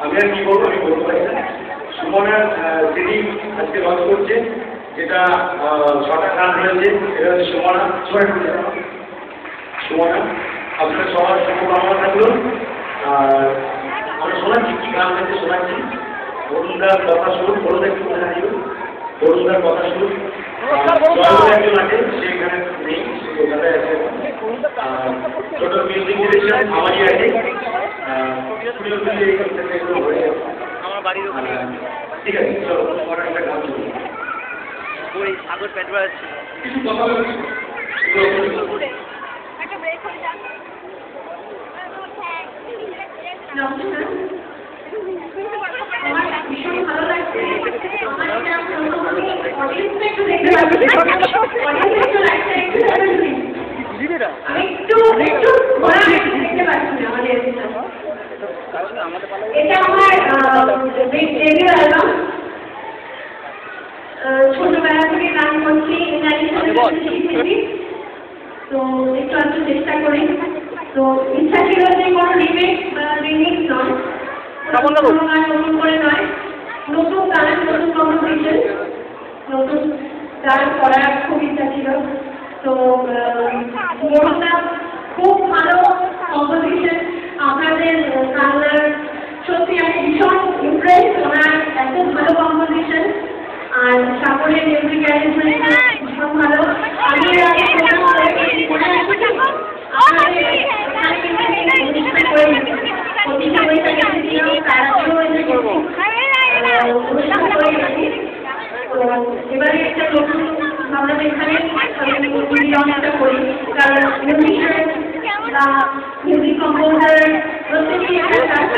আমি আর কি বলবো, আমি বলতে পারি না। সুমনার সিডি আজকে লঞ্চ করছে, যেটা 6টা গান রয়েছে। এটা হচ্ছে সুমনা। সুমনা, আপনার সবার শুভকামনা থাকলো। আর আমরা শোনাচ্ছি, কি গান হয়েছে শোনাচ্ছি। অরুণদার কথা শুরু, বড়দের একটু জানিও। অরুণদার কথা শুরু একজন আছে, সেখানে নেই, ওখানে আছে। ছোট মিউজিক ডিরেকশন আমারই আছে। ঠিক আছে, চলো তোমার একটা গান শুরু। ওই সাগর পেট্রোল কিছু কথা বলছি। আমার ভীষণ ভালো লাগছে। আমার এটা অডিয়েন্সটা একটু দেখতে আমি একটু ঘোরা দেখতে পাচ্ছি না আমাদের। এটা আমার ডেবিউ অ্যালবাম। ছোটবেলা থেকে গান করছি, শিখেছি, তো একটু আধটু চেষ্টা করি। তো ইচ্ছা ছিল যে কোনো রিমেক বা রিমিক্স নয়, কোনো গান নতুন করে নয়, নতুন গান, নতুন কম্পোজিশন, নতুন গান করার খুব ইচ্ছা ছিল। তো মোড়টা খুব ভালো কম্পোজিশন, আপনাদের কান্নার সত্যি আমি ভীষণ ইমপ্রেস। ওনার এত ভালো কম্পোজিশন, আর সাগরের মিউজিক অ্যারেঞ্জমেন্ট ভীষণ ভালো। আমি এবারে একটা নতুন আমরা এখানে লঞ্চটা করি, কারণ মিউজিক কম্পোজার প্রত্যেকেই একটা